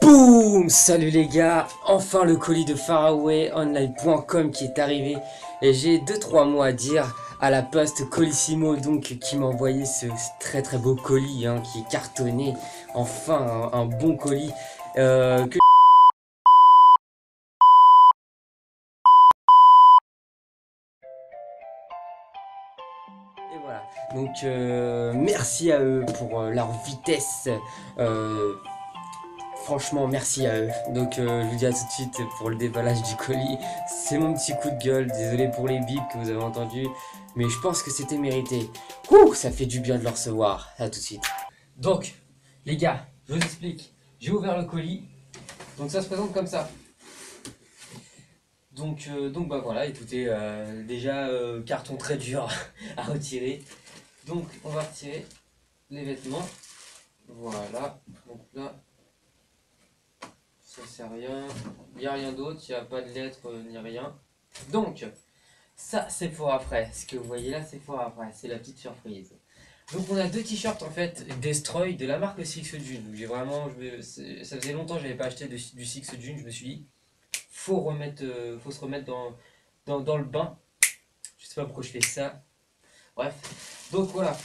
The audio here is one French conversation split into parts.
Boum! Salut les gars, enfin le colis de farawayonline.com qui est arrivé et j'ai deux trois mots à dire à la poste Colissimo donc qui m'a envoyé ce très très beau colis qui est cartonné, enfin un bon colis que et voilà. Donc merci à eux pour leur vitesse. euh, Franchement, merci à eux. Donc, je vous dis à tout de suite pour le déballage du colis. C'est mon petit coup de gueule. Désolé pour les bips que vous avez entendus. Mais je pense que c'était mérité. Ouh, ça fait du bien de le recevoir. À tout de suite. Donc, les gars, je vous explique. J'ai ouvert le colis. Donc, ça se présente comme ça. Donc bah voilà, écoutez, déjà, carton très dur à retirer. Donc, on va retirer les vêtements. Voilà. Donc là, ça c'est rien. Il n'y a rien d'autre, il n'y a pas de lettres ni rien. Donc, ça c'est pour après. Ce que vous voyez là, c'est pour après. C'est la petite surprise. Donc, on a deux t-shirts en fait Destroy de la marque Six Dune. J'ai vraiment, ça faisait longtemps que je n'avais pas acheté du Six Dune. Je me suis dit, faut se remettre dans le bain. Je sais pas pourquoi je fais ça. Bref. Donc voilà.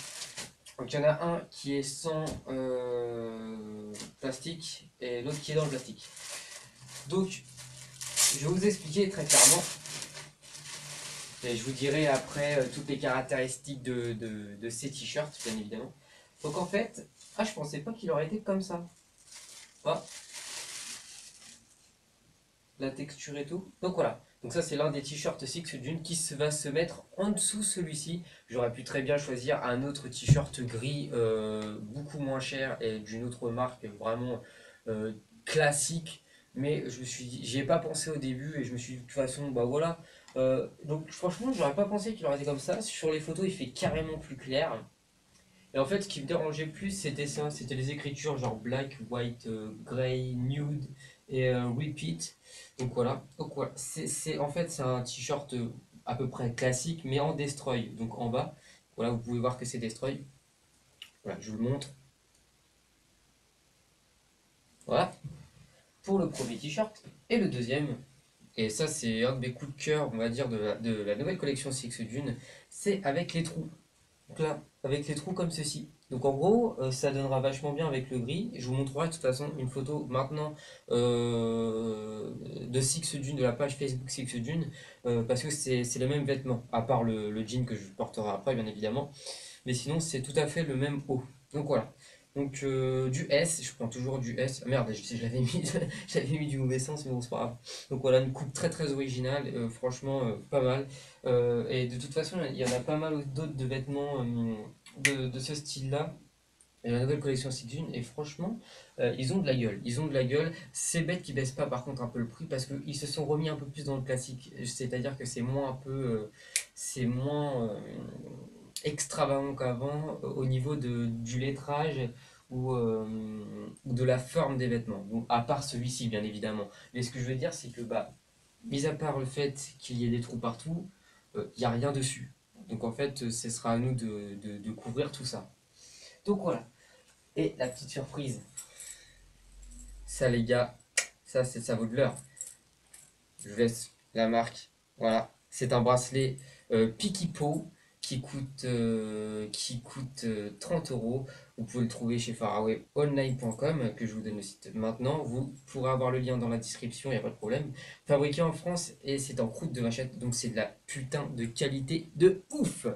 Donc il y en a un qui est sans plastique et l'autre qui est dans le plastique. Donc je vais vous expliquer très clairement. Et je vous dirai après toutes les caractéristiques de ces t-shirts, bien évidemment. Donc en fait, je pensais pas qu'il aurait été comme ça. Ah, la texture et tout. Donc voilà. Donc ça c'est l'un des t-shirts Six Dune qui va se mettre en dessous celui-ci. J'aurais pu très bien choisir un autre t-shirt gris beaucoup moins cher et d'une autre marque vraiment euh, classique. Mais je me suis dit, j'y ai pas pensé au début et je me suis dit de toute façon, bah voilà. Donc franchement, j'aurais pas pensé qu'il aurait été comme ça. Sur les photos, il fait carrément plus clair. Et en fait, ce qui me dérangeait plus, c'était ça, c'était les écritures genre black, white, grey, nude et repeat. Donc voilà, en fait c'est un t-shirt à peu près classique, mais en destroy. Donc en bas, voilà, vous pouvez voir que c'est destroy. Voilà, je vous le montre. Voilà, pour le premier t-shirt. Et le deuxième, et ça c'est un de mes coups de cœur, on va dire, de la nouvelle collection Six Dune, c'est avec les trous. Donc là, avec les trous comme ceci. Donc en gros, ça donnera vachement bien avec le gris. Je vous montrerai de toute façon une photo maintenant de Six Dune, de la page Facebook Six Dune, parce que c'est les mêmes vêtements, à part le jean que je porterai après, bien évidemment. Mais sinon, c'est tout à fait le même haut. Donc voilà. Donc du S, je prends toujours du S. Ah merde, je l'avais mis, j'avais mis du mauvais sens, mais bon, c'est pas grave. Donc voilà, une coupe très très originale, franchement pas mal. Et de toute façon, il y en a pas mal d'autres de vêtements de ce style-là. Et la nouvelle collection Sixune, et franchement, ils ont de la gueule. Ils ont de la gueule. C'est bête qu'ils baissent pas par contre un peu le prix parce qu'ils se sont remis un peu plus dans le classique. C'est-à-dire que c'est moins un peu. C'est moins extravagant qu'avant au niveau du lettrage ou de la forme des vêtements. Donc, à part celui-ci, bien évidemment. Mais ce que je veux dire, c'est que, bah, mis à part le fait qu'il y ait des trous partout, il n'y a rien dessus. Donc en fait, ce sera à nous de couvrir tout ça. Donc voilà. Et la petite surprise, ça les gars, ça vaut de l'heure. Je vous laisse la marque. Voilà, c'est un bracelet Pikipo qui coûte 30 euros. Vous pouvez le trouver chez farawayonline.com que je vous donne le site maintenant. Vous pourrez avoir le lien dans la description, il n'y a pas de problème. Fabriqué en France et c'est en croûte de vachette, donc c'est de la putain de qualité de ouf.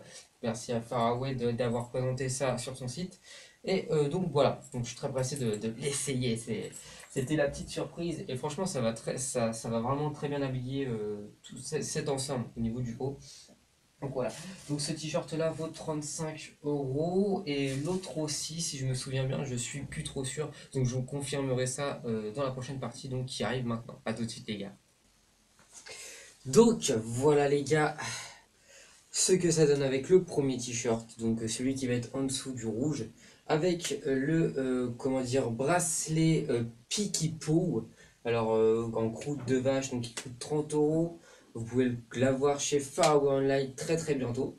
Merci à Faraway d'avoir présenté ça sur son site. Et donc voilà, donc je suis très pressé de l'essayer. C'était la petite surprise et franchement ça va vraiment très bien habiller tout cet ensemble au niveau du haut. Donc voilà, donc ce t-shirt là vaut 35 euros et l'autre aussi si je me souviens bien, je suis plus trop sûr. Donc je vous confirmerai ça dans la prochaine partie donc qui arrive maintenant. A tout de suite les gars. Donc voilà les gars, ce que ça donne avec le premier t-shirt, donc celui qui va être en dessous du rouge, avec le comment dire bracelet Pikipo, alors en croûte de vache, donc qui coûte 30 euros. Vous pouvez l'avoir chez Faraway Online très très bientôt,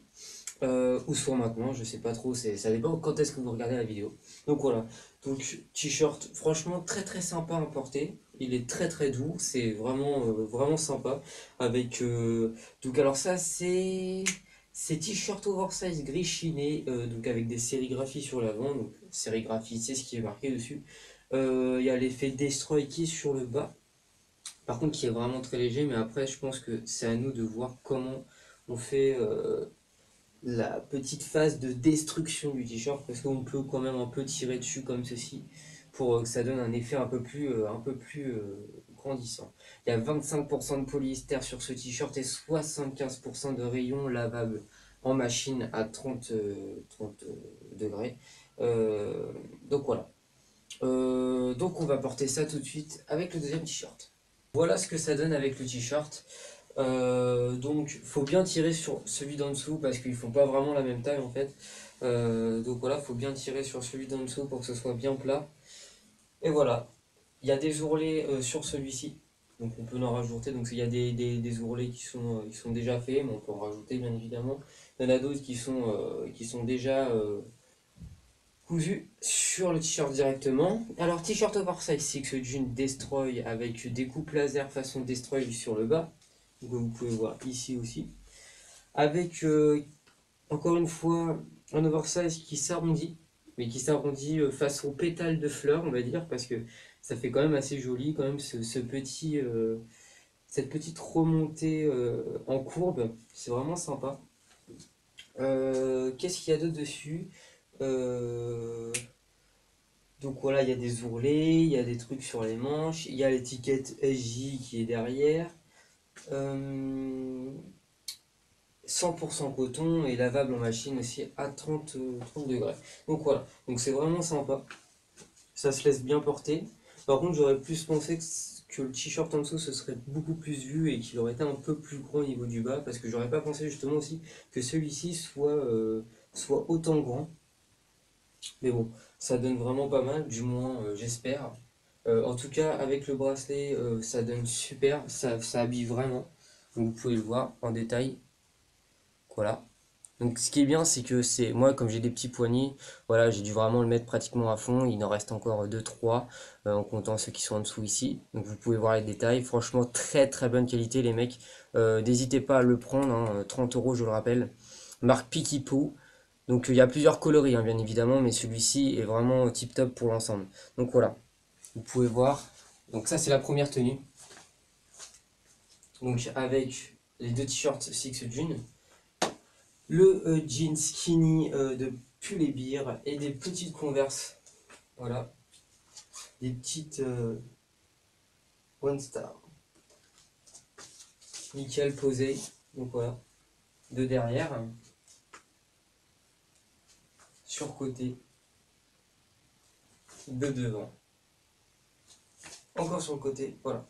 ou soit maintenant, je sais pas trop, ça dépend quand est-ce que vous regardez la vidéo. Donc voilà, donc t-shirt franchement très très sympa à porter, il est très très doux, c'est vraiment vraiment sympa avec donc alors ça c'est t-shirt oversize gris chiné donc avec des sérigraphies sur l'avant, donc sérigraphie c'est ce qui est marqué dessus. Il y a l'effet Destroy qui est sur le bas, par contre qui est vraiment très léger, mais après je pense que c'est à nous de voir comment on fait la petite phase de destruction du t-shirt parce qu'on peut quand même un peu tirer dessus comme ceci pour que ça donne un effet un peu plus grandissant. Il y a 25% de polyester sur ce t-shirt et 75% de rayons lavables en machine à 30 degrés. Euh, donc voilà. Donc on va porter ça tout de suite avec le deuxième t-shirt. Voilà ce que ça donne avec le t-shirt. Donc faut bien tirer sur celui d'en dessous parce qu'ils font pas vraiment la même taille en fait. Donc voilà, faut bien tirer sur celui d'en dessous pour que ce soit bien plat. Et voilà, il y a des ourlets sur celui-ci. Donc on peut en rajouter. Donc il y a des ourlets qui sont déjà faits, mais on peut en rajouter bien évidemment. Il y en a d'autres qui sont déjà cousus sur le t-shirt directement. Alors t-shirt oversize Six June Destroy avec des coupes laser façon Destroy sur le bas. Donc vous pouvez voir ici aussi. Avec encore une fois un oversize qui s'arrondit, mais qui s'arrondit façon pétale de fleurs, on va dire, parce que ça fait quand même assez joli, quand même ce petit, cette petite remontée en courbe, c'est vraiment sympa. Qu'est-ce qu'il y a d'autre dessus? Euh, donc voilà, il y a des ourlets, il y a des trucs sur les manches, il y a l'étiquette SJ qui est derrière. Euh, 100% coton et lavable en machine aussi à 30 degrés. Donc voilà, donc c'est vraiment sympa. Ça se laisse bien porter. Par contre, j'aurais plus pensé que le t-shirt en dessous ce serait beaucoup plus vu et qu'il aurait été un peu plus grand au niveau du bas parce que j'aurais pas pensé justement aussi que celui-ci soit autant grand. Mais bon, ça donne vraiment pas mal, du moins j'espère. En tout cas, avec le bracelet, ça donne super, ça habille vraiment. Donc vous pouvez le voir en détail. Voilà. Donc ce qui est bien, c'est que c'est moi comme j'ai des petits poignets, voilà, j'ai dû vraiment le mettre pratiquement à fond. Il en reste encore deux trois en comptant ceux qui sont en dessous ici. Donc vous pouvez voir les détails. Franchement, très très bonne qualité les mecs. N'hésitez pas à le prendre, hein, 30 euros je le rappelle. Marque Pikipoo. Donc il y a plusieurs coloris hein, bien évidemment, mais celui-ci est vraiment tip top pour l'ensemble. Donc voilà, vous pouvez voir. Donc ça c'est la première tenue. Donc avec les deux t-shirts Six June. Le jean skinny de pull et bière et des petites converses. Voilà, des petites One Star. Nickel posé. Donc voilà, de derrière, sur côté, de devant. Encore sur le côté, voilà.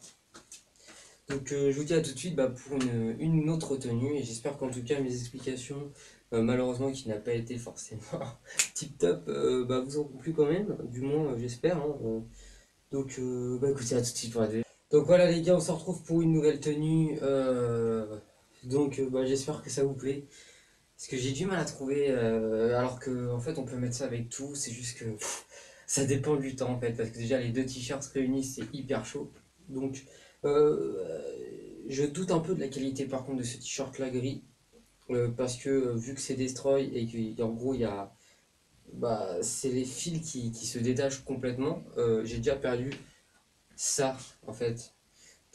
Donc je vous dis à tout de suite pour une autre tenue et j'espère qu'en tout cas mes explications, malheureusement qui n'a pas été forcément tip top, vous auront plu quand même, du moins j'espère. Hein, donc écoutez à tout de suite pour la deuxième. Donc voilà les gars, on se retrouve pour une nouvelle tenue. J'espère que ça vous plaît. Parce que j'ai du mal à trouver, alors que en fait on peut mettre ça avec tout, c'est juste que ça dépend du temps en fait. Parce que déjà les deux t-shirts réunis c'est hyper chaud. Donc euh, je doute un peu de la qualité par contre de ce t-shirt là gris. Parce que vu que c'est Destroy et qu'en gros il y a. C'est les fils qui se détachent complètement. J'ai déjà perdu ça en fait.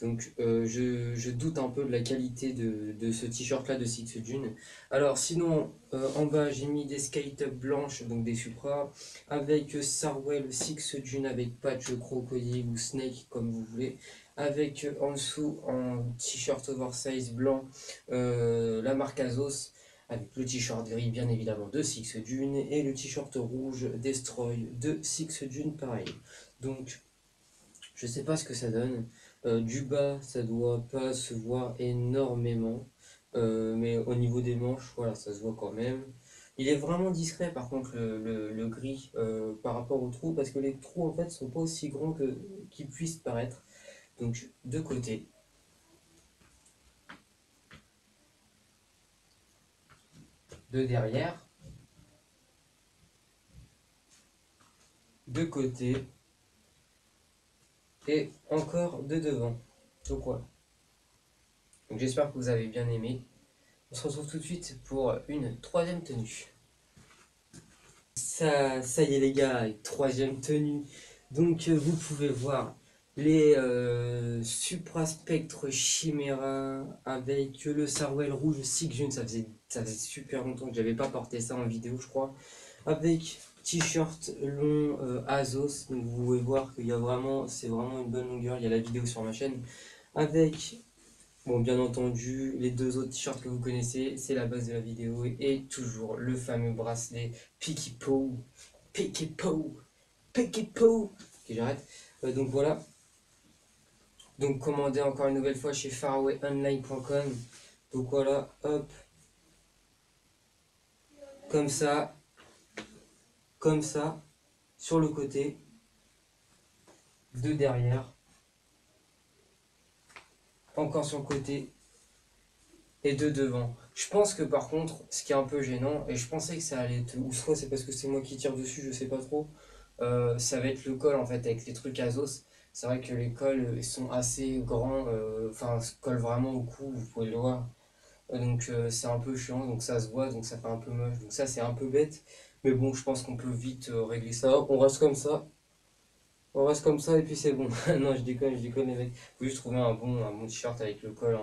Donc je doute un peu de la qualité de ce t-shirt là de Six June. Alors sinon en bas j'ai mis des skate blanches, donc des Supra, avec Sarwell Six June avec patch crocodile ou snake comme vous voulez. Avec en dessous en t-shirt oversize blanc la marque Azos. Avec le t-shirt gris bien évidemment de Six June et le t-shirt rouge Destroy de Six June pareil. Donc je sais pas ce que ça donne. Du bas, ça doit pas se voir énormément. Mais au niveau des manches, voilà, ça se voit quand même. Il est vraiment discret par contre le gris par rapport aux trous, parce que les trous en fait sont pas aussi grands que qu'ils puissent paraître. Donc de côté, de derrière, de côté et encore de devant. Donc voilà. Donc j'espère que vous avez bien aimé. On se retrouve tout de suite pour une troisième tenue. Ça y est les gars, troisième tenue. Donc vous pouvez voir les Supra Spectre Chimera avec le Sarwell rouge Sig June. Ça faisait super longtemps que j'avais pas porté ça en vidéo, je crois. Avec t-shirt long Azos. Donc vous pouvez voir qu'il y a vraiment, c'est vraiment une bonne longueur. Il y a la vidéo sur ma chaîne. Avec, bon, bien entendu, les deux autres t-shirts que vous connaissez, c'est la base de la vidéo. Et toujours le fameux bracelet Picky Pow. Picky Pow. Picky Pow. Ok, j'arrête. Donc voilà. Donc commandez encore une nouvelle fois chez farawayonline.com. Donc voilà, hop. Comme ça. Comme ça. Sur le côté. De derrière. Encore sur le côté. Et de devant. Je pense que par contre, ce qui est un peu gênant, et je pensais que ça allait être, ou soit c'est parce que c'est moi qui tire dessus, je sais pas trop, ça va être le col en fait, avec les trucs Azos. C'est vrai que les cols sont assez grands, enfin, se collent vraiment au cou, vous pouvez le voir. Donc c'est un peu chiant, donc ça se voit, donc ça fait un peu moche. Donc ça c'est un peu bête, mais bon, je pense qu'on peut vite régler ça. On reste comme ça. On reste comme ça et puis c'est bon. Non, je déconne les mecs. Faut juste trouver un bon t-shirt avec le col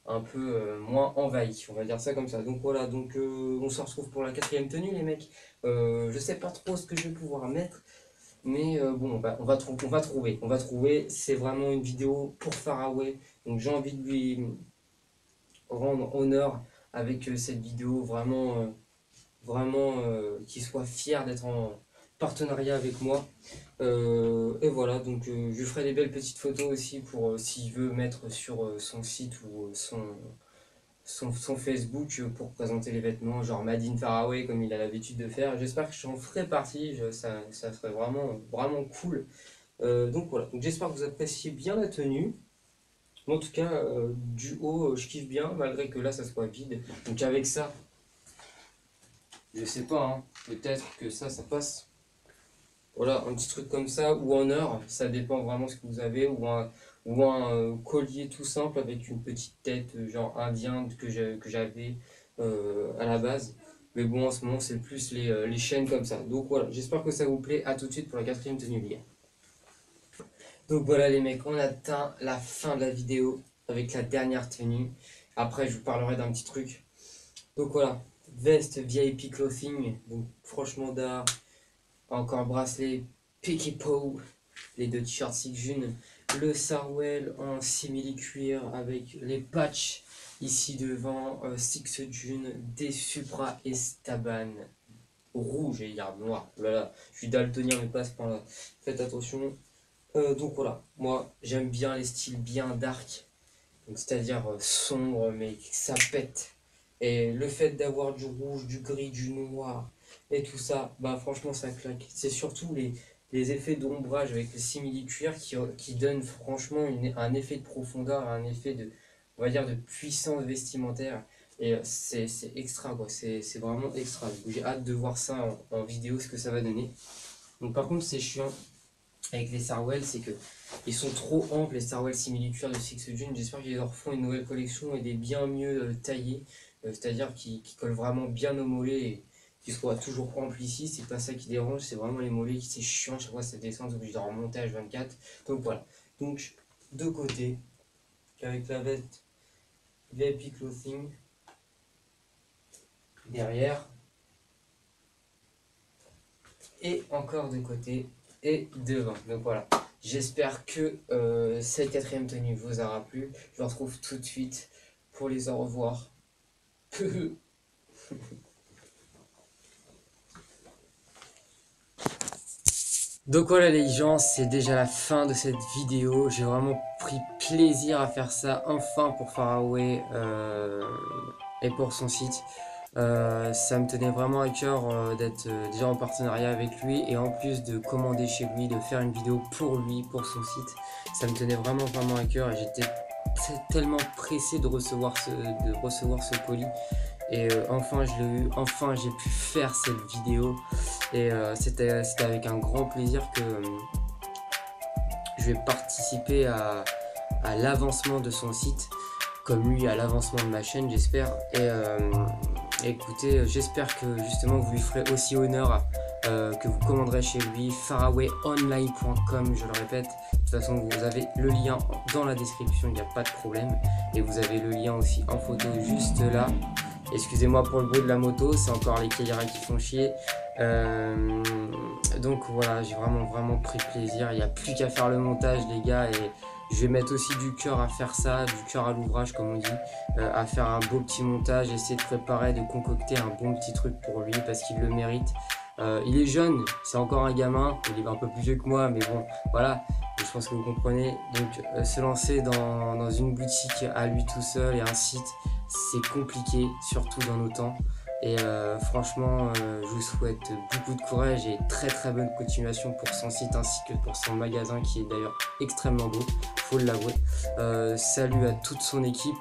un peu moins envahi, on va dire ça comme ça. Donc voilà, donc on se retrouve pour la quatrième tenue les mecs. Je sais pas trop ce que je vais pouvoir mettre, mais bon, on va trouver. C'est vraiment une vidéo pour Faraway, donc j'ai envie de lui rendre honneur avec cette vidéo, vraiment qu'il soit fier d'être en partenariat avec moi. Et voilà, donc je lui ferai des belles petites photos aussi pour s'il veut mettre sur son site ou son Facebook pour présenter les vêtements, genre Made in Faraway comme il a l'habitude de faire. J'espère que j'en ferai partie, ça serait vraiment cool. Donc voilà, donc j'espère que vous appréciez bien la tenue. En tout cas, du haut, je kiffe bien, malgré que là ça soit vide. Donc avec ça, je sais pas, hein, peut-être que ça passe. Voilà, un petit truc comme ça, ou en or, ça dépend vraiment ce que vous avez, ou un collier tout simple avec une petite tête, genre indien que j'avais à la base. Mais bon, en ce moment, c'est plus les chaînes comme ça. Donc voilà, j'espère que ça vous plaît. À tout de suite pour la quatrième tenue, les gars. Donc voilà, les mecs, on atteint la fin de la vidéo avec la dernière tenue. Après, je vous parlerai d'un petit truc. Donc voilà, veste VIP Clothing, donc franchement d'art. Encore bracelet Picky Pow, les deux t-shirts Sig June, le Sarwell en simili cuir avec les patchs ici devant, Six June, des Supra Estaban rouge et garde noir. Voilà, je suis daltonien mais pas à ce point-là. Faites attention. Donc voilà, moi j'aime bien les styles bien dark, donc c'est-à-dire sombre mais ça pète. Et le fait d'avoir du rouge, du gris, du noir et tout ça, bah franchement ça claque. C'est surtout les effets d'ombrage avec les simili-cuir qui donnent franchement un effet de profondeur, un effet de, on va dire, de puissance vestimentaire. Et c'est extra quoi, c'est vraiment extra. J'ai hâte de voir ça en vidéo, ce que ça va donner. Donc par contre c'est chiant avec les Sarwell, c'est que ils sont trop amples les Sarwell simili-cuir de Six June. J'espère qu'ils leur font une nouvelle collection et des bien mieux taillés, c'est-à-dire qui collent vraiment bien aux mollets et qui soient toujours amples ici. C'est pas ça qui dérange, c'est vraiment les mollets qui c'est chiant, chaque fois ça descend, donc je dois remonter à H24. Donc voilà, donc de côté, avec la veste VIP Clothing derrière, et encore de côté et devant. Donc voilà, j'espère que cette quatrième tenue vous aura plu. Je vous retrouve tout de suite pour les au revoir. Donc voilà les gens, c'est déjà la fin de cette vidéo. J'ai vraiment pris plaisir à faire ça enfin pour Faraway et pour son site. Ça me tenait vraiment à cœur d'être déjà en partenariat avec lui et en plus de commander chez lui, de faire une vidéo pour lui, pour son site. Ça me tenait vraiment à cœur et j'étais tellement pressé de recevoir ce colis. Et enfin je l'ai eu, enfin j'ai pu faire cette vidéo. Et c'était avec un grand plaisir que je vais participer à l'avancement de son site, comme lui à l'avancement de ma chaîne, j'espère. Et écoutez, j'espère que justement vous lui ferez aussi honneur, que vous commanderez chez lui, farawayonline.com, je le répète. De toute façon, vous avez le lien dans la description, il n'y a pas de problème. Et vous avez le lien aussi en photo juste là. Excusez-moi pour le bruit de la moto, c'est encore les Kaira qui font chier. Donc voilà, j'ai vraiment pris plaisir. Il n'y a plus qu'à faire le montage, les gars. Et je vais mettre aussi du cœur à faire ça, du cœur à l'ouvrage, comme on dit, à faire un beau petit montage, essayer de préparer, de concocter un bon petit truc pour lui parce qu'il le mérite. Il est jeune, c'est encore un gamin, il est un peu plus vieux que moi, mais bon, voilà, je pense que vous comprenez. Donc se lancer dans une boutique à lui tout seul et un site, c'est compliqué, surtout dans nos temps. Et franchement, je vous souhaite beaucoup de courage et très bonne continuation pour son site ainsi que pour son magasin qui est d'ailleurs extrêmement beau, faut l'avouer. Salut à toute son équipe,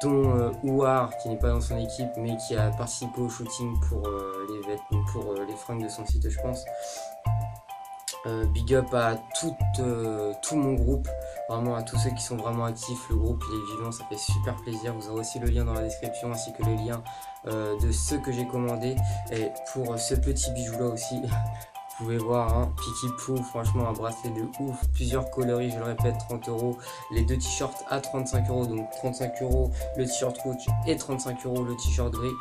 dont Ouar qui n'est pas dans son équipe mais qui a participé au shooting pour les vêtements, pour les fringues de son site, je pense. Big up à tout mon groupe, vraiment à tous ceux qui sont vraiment actifs. Le groupe il est vivant, ça fait super plaisir. Vous aurez aussi le lien dans la description ainsi que le lien de ceux que j'ai commandé. Et pour ce petit bijou là aussi, vous pouvez voir, hein, Piki Pou, franchement un bracelet de ouf, plusieurs coloris, je le répète, 30 €, les deux t-shirts à 35 €, donc 35 € le t-shirt rouge et 35 € le t-shirt gris.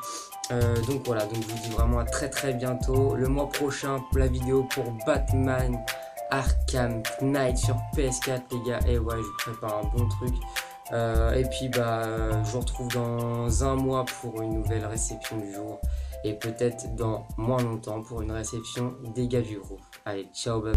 Donc voilà, donc je vous dis vraiment à très bientôt. Le mois prochain, la vidéo pour Batman Arkham Knight sur PS4, les gars. Et ouais, je vous prépare un bon truc. Et puis je vous retrouve dans un mois pour une nouvelle réception du jour. Et peut-être dans moins longtemps pour une réception des gars du groupe. Allez, ciao, bye bye.